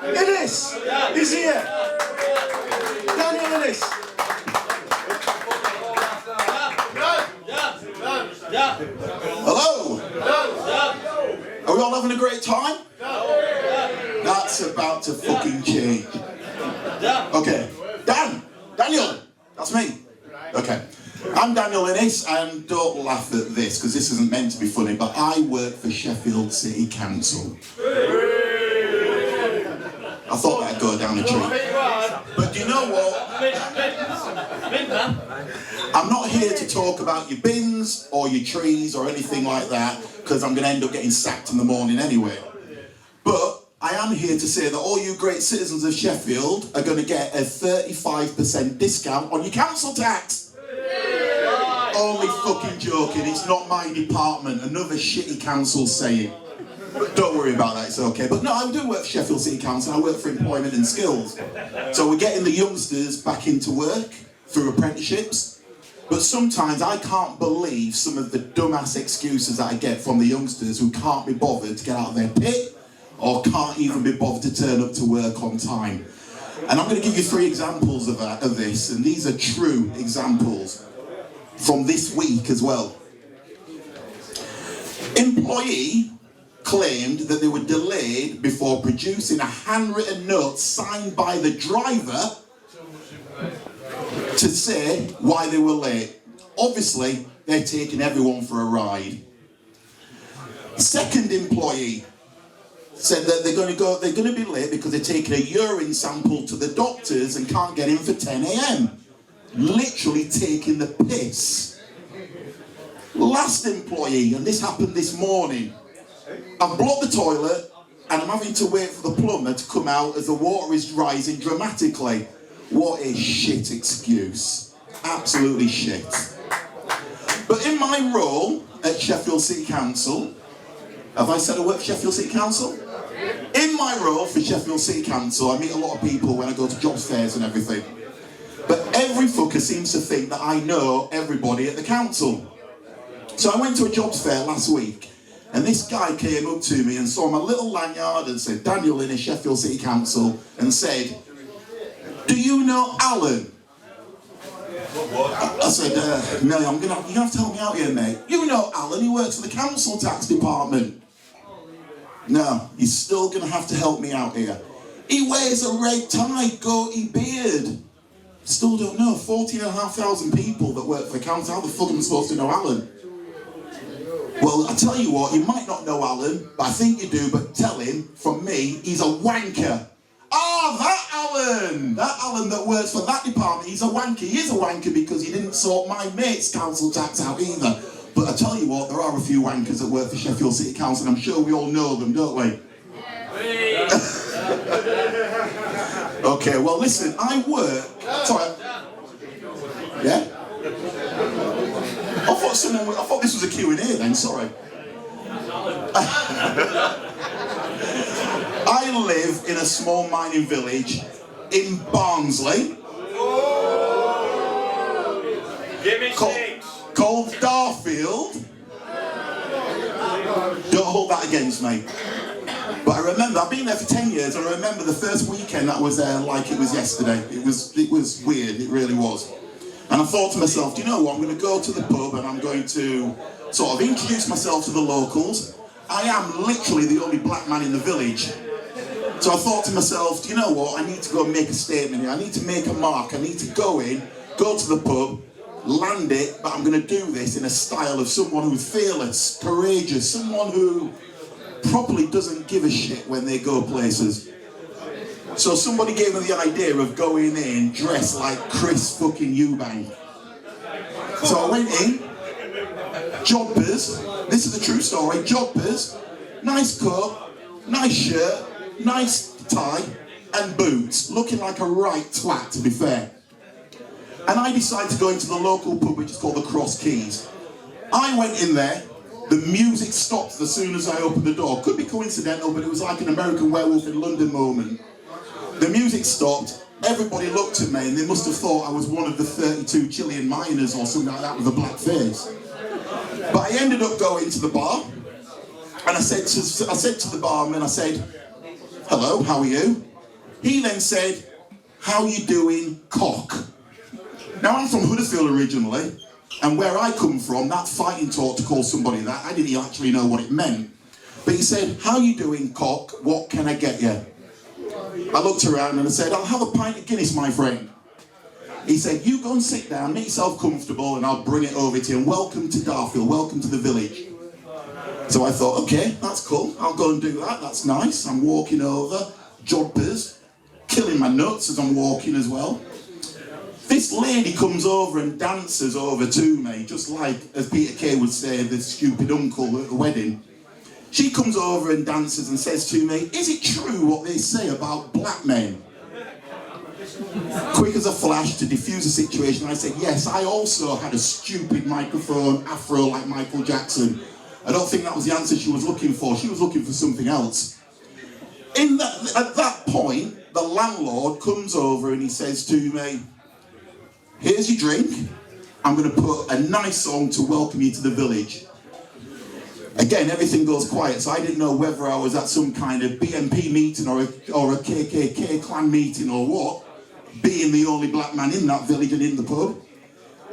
Innis is here. Daniel Innis. Hello. Are we all having a great time? That's about to fucking change. Okay. Daniel. That's me. Okay. I'm Daniel Innis, and don't laugh at this because this isn't meant to be funny, but I work for Sheffield City Council. I thought that'd go down a treat. But do you know what? I'm not here to talk about your bins or your trees or anything like that, because I'm going to end up getting sacked in the morning anyway. But I am here to say that all you great citizens of Sheffield are going to get a 35% discount on your council tax. Only fucking joking, it's not my department, another shitty council saying. Don't worry about that, it's okay. But no, I do work for Sheffield City Council, I work for employment and skills. So we're getting the youngsters back into work through apprenticeships. But sometimes I can't believe some of the dumbass excuses that I get from the youngsters who can't be bothered to get out of their pit or can't even be bothered to turn up to work on time. And I'm going to give you 3 examples of this, and these are true examples from this week as well. Employee claimed that they were delayed before producing a handwritten note signed by the driver to say why they were late. Obviously, they're taking everyone for a ride. Second employee said that they're going to be late because they're taking a urine sample to the doctors and can't get in for 10 a.m. Literally taking the piss. Last employee, and this happened this morning. I've blocked the toilet and I'm having to wait for the plumber to come out as the water is rising dramatically. What a shit excuse. Absolutely shit. But in my role at Sheffield City Council, have I said I work for Sheffield City Council? In my role for Sheffield City Council, I meet a lot of people when I go to jobs fairs and everything. But every fucker seems to think that I know everybody at the council. So I went to a jobs fair last week, and this guy came up to me and saw my little lanyard and said, Daniel Innis, Sheffield City Council, and said, do you know Alan? I said, no, you're gonna have to help me out here, mate. You know Alan, he works for the council tax department. No, you're still gonna have to help me out here. He wears a red tie, goatee beard. Still don't know, 14,500 people that work for the council, how the fuck am I supposed to know Alan? Well, I tell you what, you might not know Alan, but I think you do, but tell him, from me, he's a wanker. That Alan that works for that department, he's a wanker. He is a wanker because he didn't sort my mate's council tax out either. But I tell you what, there are a few wankers that work for Sheffield City Council, and I'm sure we all know them, don't we? Okay, well listen, I work... Sorry. Yeah? I thought this was a Q&A then, sorry. I live in a small mining village in Barnsley called Dronfield. Don't hold that against me. But I remember, I've been there for 10 years, and I remember the first weekend that I was there like it was yesterday. It was weird, it really was. And I thought to myself, do you know what, I'm going to go to the pub and I'm going to sort of introduce myself to the locals. I am literally the only black man in the village. So I thought to myself, do you know what, I need to go and make a statement here. I need to make a mark. I need to go in, go to the pub, land it, but I'm going to do this in a style of someone who's fearless, courageous, someone who probably doesn't give a shit when they go places. So somebody gave me the idea of going in dressed like Chris fucking Eubank. So I went in, joggers, this is a true story, joggers, nice coat, nice shirt, nice tie, and boots, looking like a right twat, to be fair. And I decided to go into the local pub, which is called the Cross Keys. I went in there, the music stopped as soon as I opened the door. Could be coincidental, but it was like an American Werewolf in London moment. The music stopped, everybody looked at me, and they must have thought I was one of the 32 Chilean miners or something like that with a black face. But I ended up going to the bar, and I said to the barman, I said, hello, how are you? He then said, "How you doing, cock?" Now I'm from Huddersfield originally, and where I come from, that fighting talk to call somebody that, I didn't actually know what it meant. But he said, "How you doing, cock? What can I get you?" I looked around and I said, "I'll have a pint of Guinness, my friend." He said, "You go and sit down, make yourself comfortable, and I'll bring it over to you. And welcome to Dronfield, welcome to the village." So I thought, okay, that's cool. I'll go and do that. That's nice. I'm walking over, jodhpurs, killing my nuts as I'm walking as well. This lady comes over and dances over to me, just like, as Peter Kay would say, the stupid uncle at the wedding. She comes over and dances and says to me, "Is it true what they say about black men?" Quick as a flash to diffuse the situation, I said, "Yes, I also had a stupid microphone afro like Michael Jackson." I don't think that was the answer she was looking for. She was looking for something else. At that point, the landlord comes over and he says to me, "Here's your drink. I'm going to put a nice song to welcome you to the village." Again, everything goes quiet, so I didn't know whether I was at some kind of BNP meeting or a KKK clan meeting or what, being the only black man in that village and in the pub.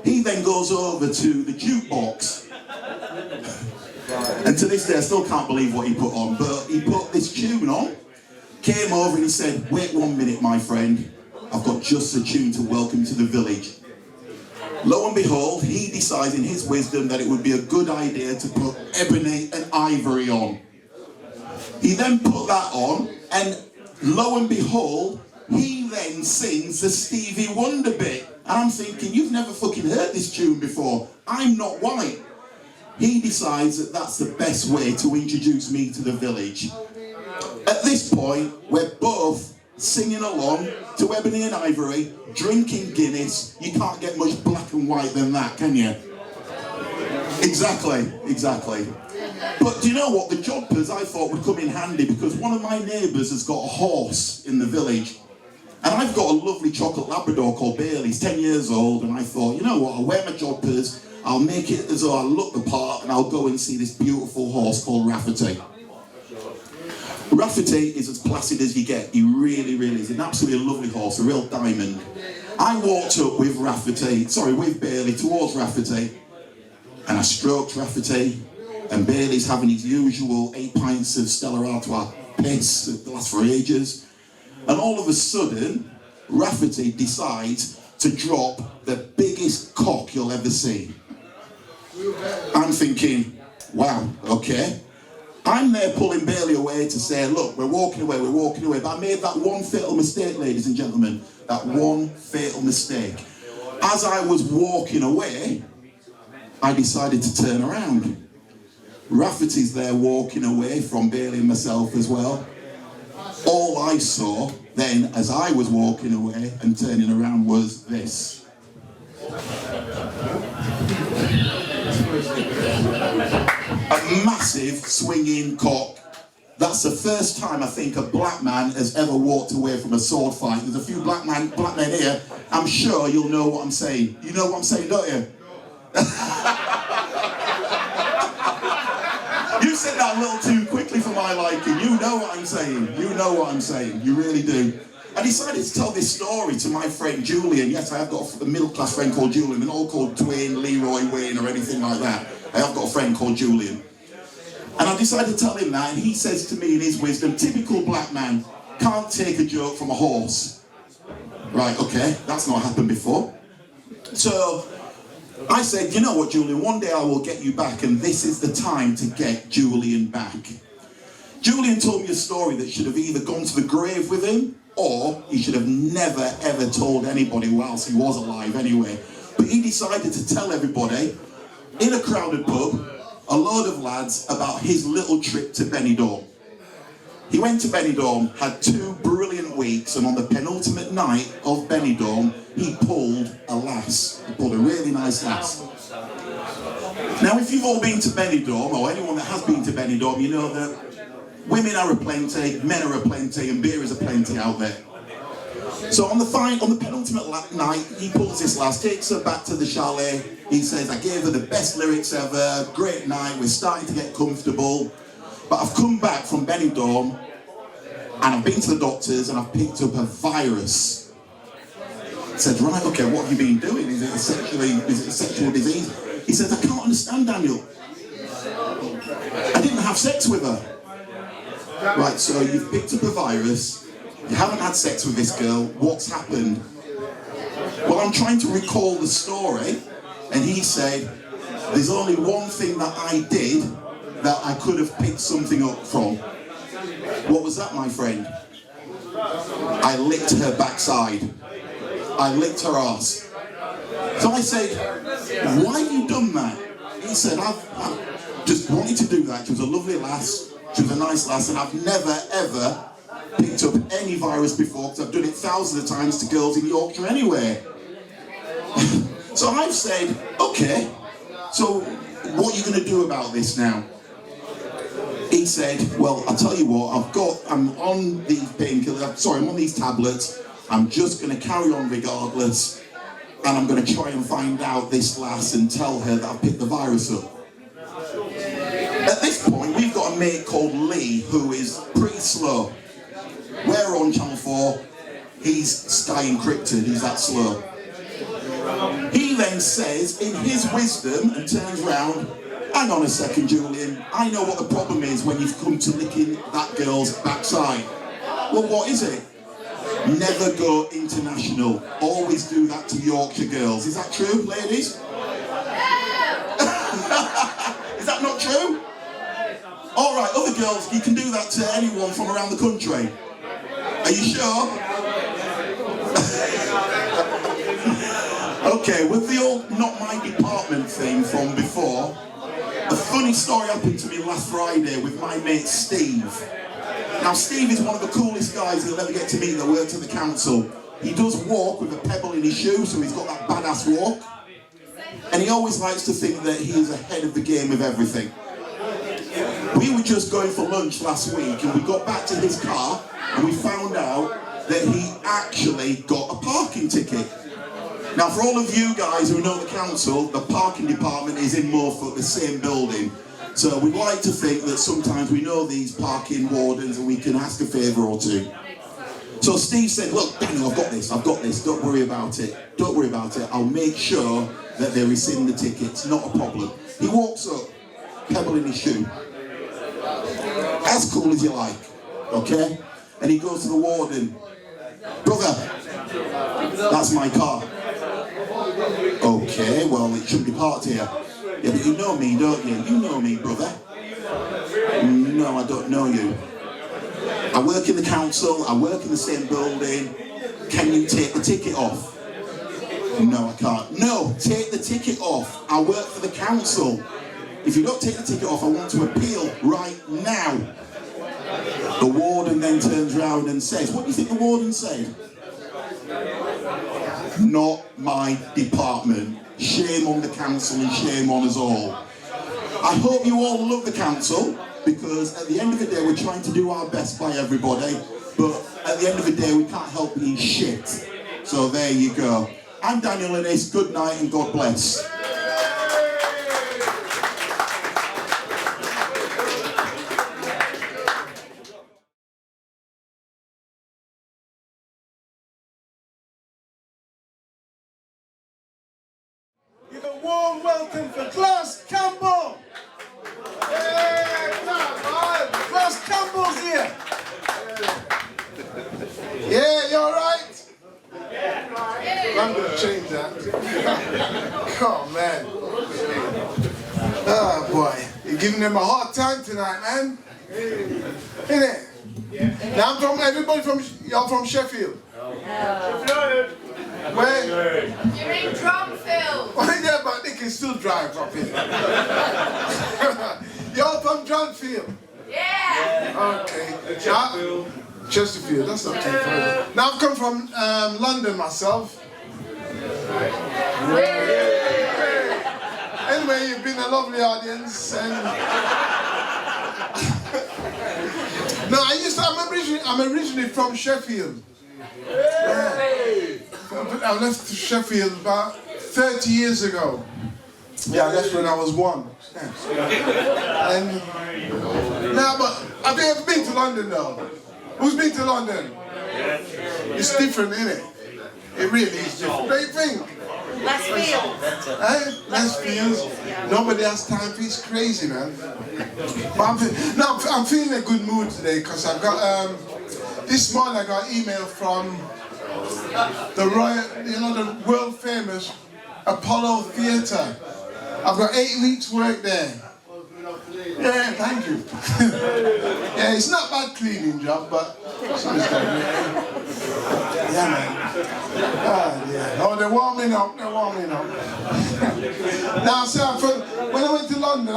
He then goes over to the jukebox. And to this day, I still can't believe what he put on, but he put this tune on, came over and he said, "Wait 1 minute, my friend. I've got just a tune to welcome you to the village." Lo and behold, he decides in his wisdom that it would be a good idea to put Ebony and Ivory on. He then put that on, and lo and behold, he then sings the Stevie Wonder bit. And I'm thinking, you've never fucking heard this tune before. I'm not white. He decides that that's the best way to introduce me to the village. At this point, we're both singing along to Ebony and Ivory, drinking Guinness. You can't get much black and white than that, can you? Exactly. But do you know what? The jodhpurs I thought would come in handy because one of my neighbours has got a horse in the village. And I've got a lovely chocolate Labrador called Bailey. He's 10 years old, and I thought, you know what? I'll wear my jodhpurs, I'll make it as though I look the part, and I'll go and see this beautiful horse called Rafferty. Rafferty is as placid as you get. He really, really is. An absolutely lovely horse, a real diamond. I walked up with Bailey towards Rafferty, and I stroked Rafferty, and Bailey's having his usual 8 pints of Stella Artois piss that lasts for ages. And all of a sudden, Rafferty decides to drop the biggest cock you'll ever see. I'm thinking, wow, okay. I'm there pulling Bailey away to say, look, we're walking away. But I made that one fatal mistake, ladies and gentlemen. That one fatal mistake. As I was walking away, I decided to turn around. Rafferty's there walking away from Bailey and myself as well. All I saw then, as I was walking away and turning around, was this. A massive swinging cock. That's the first time I think a black man has ever walked away from a sword fight. There's a few black men here. I'm sure you'll know what I'm saying. You know what I'm saying, don't you? You said that a little too quickly for my liking. You know what I'm saying. You know what I'm saying. You really do. I decided to tell this story to my friend Julian. Yes, I have got a middle-class friend called Julian. They're not called Dwayne, Leroy, Wayne, or anything like that. I have got a friend called Julian. And I decided to tell him that, and he says to me in his wisdom, typical black man, can't take a joke from a horse. Right, okay, that's not happened before. So I said, you know what, Julian, one day I will get you back, and this is the time to get Julian back. Julian told me a story that should have either gone to the grave with him, or he should have never, ever told anybody whilst he was alive anyway. But he decided to tell everybody, in a crowded pub, a load of lads, about his little trip to Benidorm. He went to Benidorm, had 2 brilliant weeks, and on the penultimate night of Benidorm, he pulled a lass. He pulled a really nice lass. Now, if you've all been to Benidorm, or anyone that has been to Benidorm, you know that women are aplenty, men are aplenty, and beer is aplenty out there. So on the penultimate night, he pulls this lass, takes her back to the chalet. He says, I gave her the best lyrics ever, great night, we're starting to get comfortable. But I've come back from Benidorm, and I've been to the doctors and I've picked up a virus. I said, right, okay, what have you been doing? Is it a sexual disease? He said, I can't understand, Daniel. I didn't have sex with her. Right, so you've picked up a virus, you haven't had sex with this girl, what's happened? Well, I'm trying to recall the story, and he said, there's only one thing that I did that I could have picked something up from. What was that, my friend? I licked her backside. I licked her arse. So I said, why have you done that? He said, I've just wanted to do that. She was a lovely lass. She was a nice lass, and I've never, ever picked up any virus before, because I've done it thousands of times to girls in Yorkshire anyway. So I've said, okay, so what are you going to do about this now? He said, well, I'll tell you what, I'm on these painkillers, sorry, I'm on these tablets, I'm just going to carry on regardless, and I'm going to try and find out this lass and tell her that I've picked the virus up. At this point, we've got a mate called Lee who is pretty slow. We're on Channel 4, he's Sky Encrypted, he's that slow. He then says, in his wisdom, and turns round, hang on a second, Julian, I know what the problem is when you've come to licking that girl's backside. Well, what is it? Never go international. Always do that to Yorkshire girls. Is that true, ladies? Is that not true? All right, other girls, you can do that to anyone from around the country. Are you sure? Okay, with the old not my department thing from before, a funny story happened to me last Friday with my mate Steve. Now Steve is one of the coolest guys you'll ever get to meet that works at the council. He does walk with a pebble in his shoe, so he's got that badass walk. And he always likes to think that he is ahead of the game with everything. We were just going for lunch last week and we got back to his car and we found out that he actually got a parking ticket. Now for all of you guys who know the council, the parking department is in Morpeth, the same building. So we like to think that sometimes we know these parking wardens and we can ask a favour or two. So Steve said, look Daniel, I've got this, don't worry about it, I'll make sure that they rescind the tickets, not a problem. He walks up, pebble in his shoe, as cool as you like, okay? And he goes to the warden, brother, that's my car. Okay, well it shouldn't be parked here. Yeah, but you know me, don't you? You know me, brother. No, I don't know you. I work in the council, I work in the same building. Can you take the ticket off? No, I can't. No, take the ticket off. I work for the council. If you don't take the ticket off, I want to appeal right now. The warden then turns around and says, what do you think the warden said? Not my department. Shame on the council and shame on us all. I hope you all love the council, because at the end of the day we're trying to do our best by everybody, but at the end of the day we can't help being shit. So there you go. I'm Daniel Innis, good night and God bless. Give a warm welcome for Glazz Campbell! Glazz Campbell's here! Yeah, you alright? I'm going to change that. Oh man. Oh boy. You're giving them a hard time tonight, man. Isn't it? Now I'm from, y'all from Sheffield? Where? You're in Dronfield. Oh, yeah, but they can still drive up here. Y'all from Dronfield? Yeah. Okay. Chesterfield, that's not too far. Now I've come from London myself. Anyway, you've been a lovely audience. And no, I'm originally from Sheffield. I left Sheffield about 30 years ago. Yeah, I left when I was 1. Yeah. And now, but have you ever been to London though? Who's been to London? It's different, isn't it? It really is different. Don't you think? Less fields. Less fields. Nobody has time for it. It's crazy, man. But I'm feeling a good mood today because I've got, this morning I got an email from the Royal, the world famous Apollo Theatre. I've got 8 weeks work there. Yeah, thank you. Yeah, it's not a bad cleaning job, but yeah, man. Oh, they're warming up, Now, so when I went to London,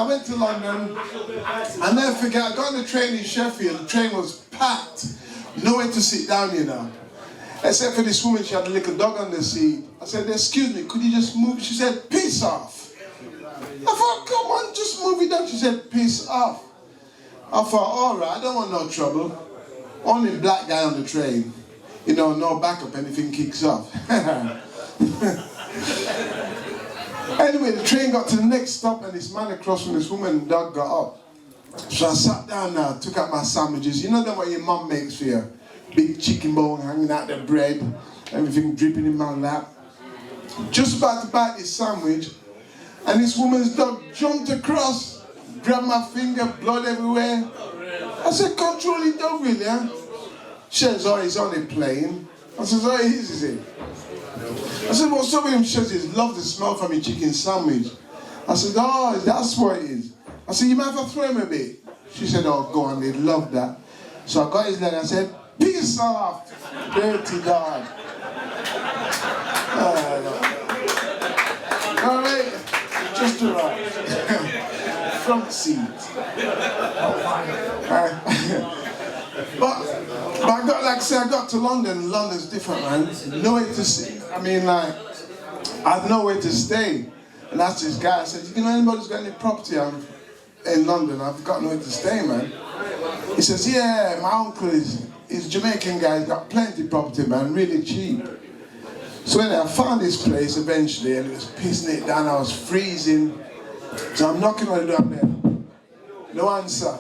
I'll never forget, I got on the train in Sheffield, the train was packed, nowhere to sit down, you know. Except for this woman, she had a little dog on the seat. I said, excuse me, could you just move? She said, piss off. I thought, come on, just move it down. She said, piss off. I thought, all right, I don't want no trouble. Only black guy on the train. You know, no backup, anything kicks off. Anyway, the train got to the next stop and this man across from this woman and dog got up. So I sat down now, took out my sandwiches. You know that what your mum makes for you? Big chicken bone hanging out the bread, everything dripping in my lap. Just about to bite this sandwich, and this woman's dog jumped across, grabbed my finger, blood everywhere. I said, control the dog, really, huh? She says, oh, he's only playing. I said, oh, he is he? I said, what's up with him? She says, he loves the smell from your chicken sandwich. I said, oh, that's what it is. I said, you mind if I throw him a bit? She said, oh, go on, they'd love that. So I got his leg, I said, piss off, dirty dog. All right, just arrived. Front seat. But I got, like I said, I got to London. London's different, man. Nowhere to see. I mean, like, I had nowhere to stay. And that's this guy. I said, you know, anybody's got any property in London? I've got nowhere to stay, man. He says, yeah, my uncle is a Jamaican guy. He's got plenty of property, man, really cheap. So anyway, I found this place eventually, and it was pissing it down. I was freezing. So I'm knocking on the door there. No answer.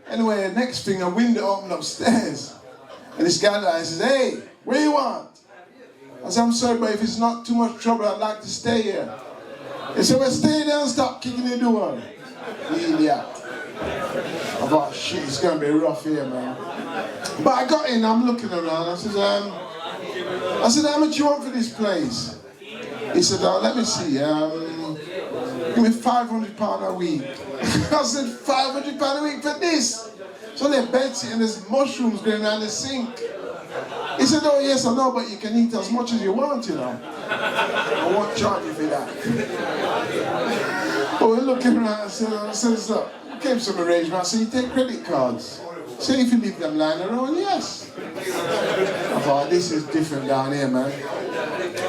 Anyway, next thing, a window opened upstairs. And this guy there says, hey, where you want? I said, I'm sorry, but if it's not too much trouble, I'd like to stay here. He said, well, stay there and stop kicking the door. Idiot. I thought, shit, it's going to be rough here, man. But I got in, I'm looking around. I said, how much you want for this place? He said, oh, let me see. Give me £500 a week. I said, £500 a week for this? So they're bedsit and there's mushrooms going around the sink. He said, oh yes, I know, but you can eat as much as you want, you know. I won't charge you for that. But we're looking around, I said, look, we came to some arrangement. I said, you take credit cards. Say if you leave them lying around, yes. I thought, this is different down here, man.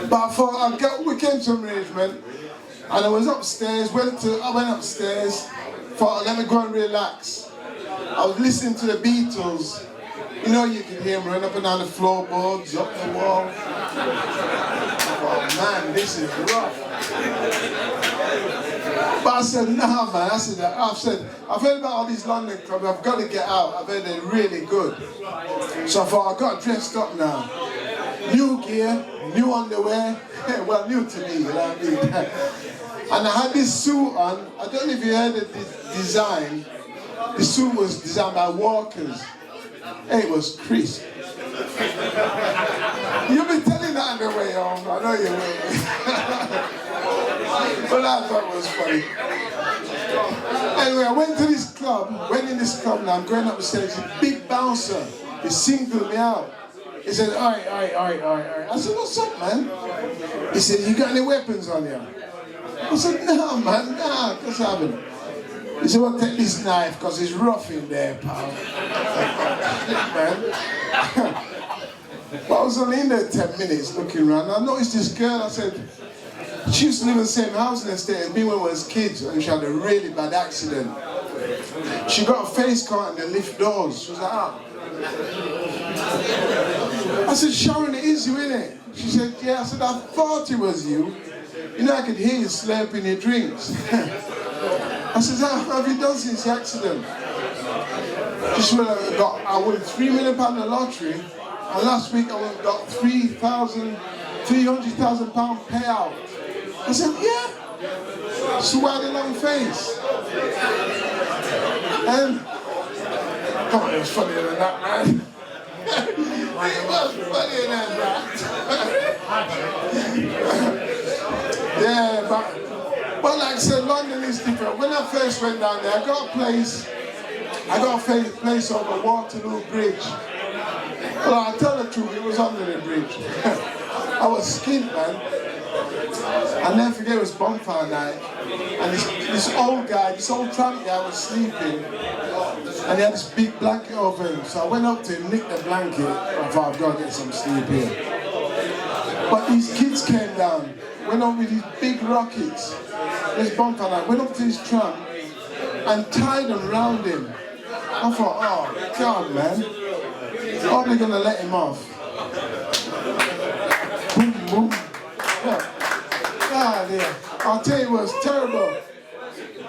But I thought, we came to some arrangement. And I was upstairs, I went upstairs, thought, let me go and relax. I was listening to the Beatles. You know, you could hear them run up and down the floorboards, up the wall. Oh man, this is rough. But I said, nah man, I've heard about all these London clubs, I've got to get out. I've heard they're really good. So I thought, I got dressed up now. New gear, new underwear. Well, new to me, you know what I mean? And I had this suit on. I don't know if you heard of this design. The suit was designed by Walkers. It was crisp. You'll be telling that on the way home. I know you will. But I thought it was funny. Anyway, I went in this club now. I'm going upstairs. A big bouncer. He singled me out. He said, all right. I said, what's up, man? He said, you got any weapons on you? I said, no, man, nah, because I haven't. He said, well, take this knife, because it's rough in there, pal. Man. But I was only in there 10 minutes looking around. I noticed this girl, I said, she used to live in the same housing estate as me when we was kids, and she had a really bad accident. She got a face caught in the lift doors. She was like, ah. I said, Sharon, it is you, innit? She said, yeah. I said, I thought it was you. You know, I could hear you slurping your drinks. I said, how have you done since the accident? Just when I won £3 million lottery, and last week I got £300,000 payout. I said, yeah. So why the long face? And come on, it was funnier than that, man. It was funnier than that. Yeah, but like I said, London is different. When I first went down there, I got a place over Waterloo Bridge. Well, I'll tell the truth, it was under the bridge. I was skint, man. I'll never forget, it was bonfire night. And this old tramp guy was sleeping. And he had this big blanket over him. So I went up to him, nicked the blanket. I thought, I've got to get some sleep here. But these kids came down, went up with these big rockets. This bonfire night, went up to his tramp and tied them round him. I thought, oh, God, man. How are they going to let him off? Boom, boom. Yeah. Ah, dear. I'll tell you, it was terrible.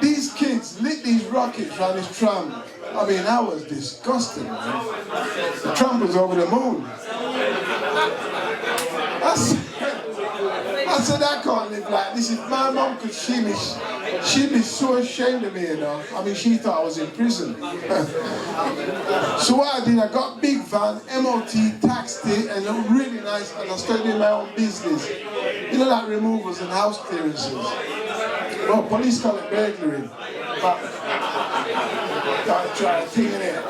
These kids lit these rockets around his tram. I mean, that was disgusting, man. The tram was over the moon. I said, I can't live like this. If my mum could see me, she'd be so ashamed of me, you know. I mean, she thought I was in prison. So what I did, I got a big van, MOT, taxed it, and it was really nice, and I started doing my own business. You know, like removals and house clearances. Well, police call it burglary, but gotta try a thing in it.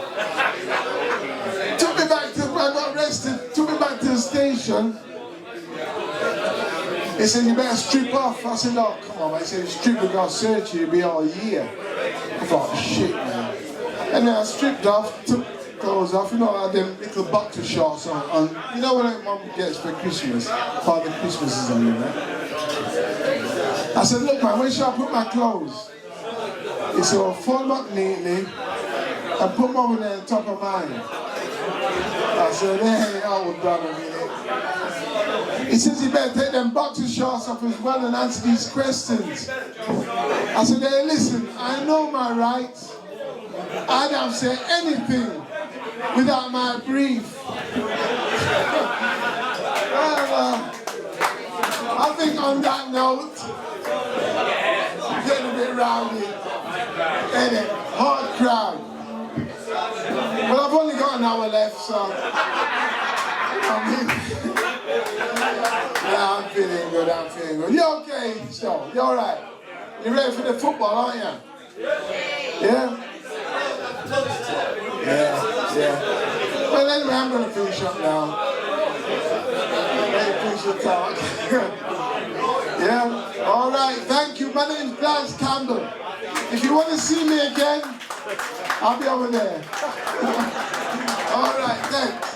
Took me back to, I got arrested, took me back to the station. He said, you better strip off. I said, oh, come on, man. He said, strip, we're going to search you, you'll be all year. I thought, shit, man. And then I stripped off, took clothes off, you know, I had them little boxer shorts on. You know what mum gets for Christmas? Father Christmas is on you, man. I said, look, man, where shall I put my clothes? He said, well, fold them up neatly and put them over there on top of mine. I said, hey, old brother, man. He says, you better take them boxer shorts off as well and answer these questions. I said, hey, listen, I know my rights. I don't say anything without my brief. Well, I think on that note, getting a bit rowdy. Ain't it? Hard crowd. Well, I've only got an hour left, so I mean, yeah, I'm feeling good, I'm feeling good. You okay, so? You alright? You ready for the football, aren't you? Yeah? Yeah. Well, anyway, I'm going to finish up now. Finish the talk. Yeah? Alright, thank you. My name is Glazz Campbell. If you want to see me again, I'll be over there. Alright, thanks.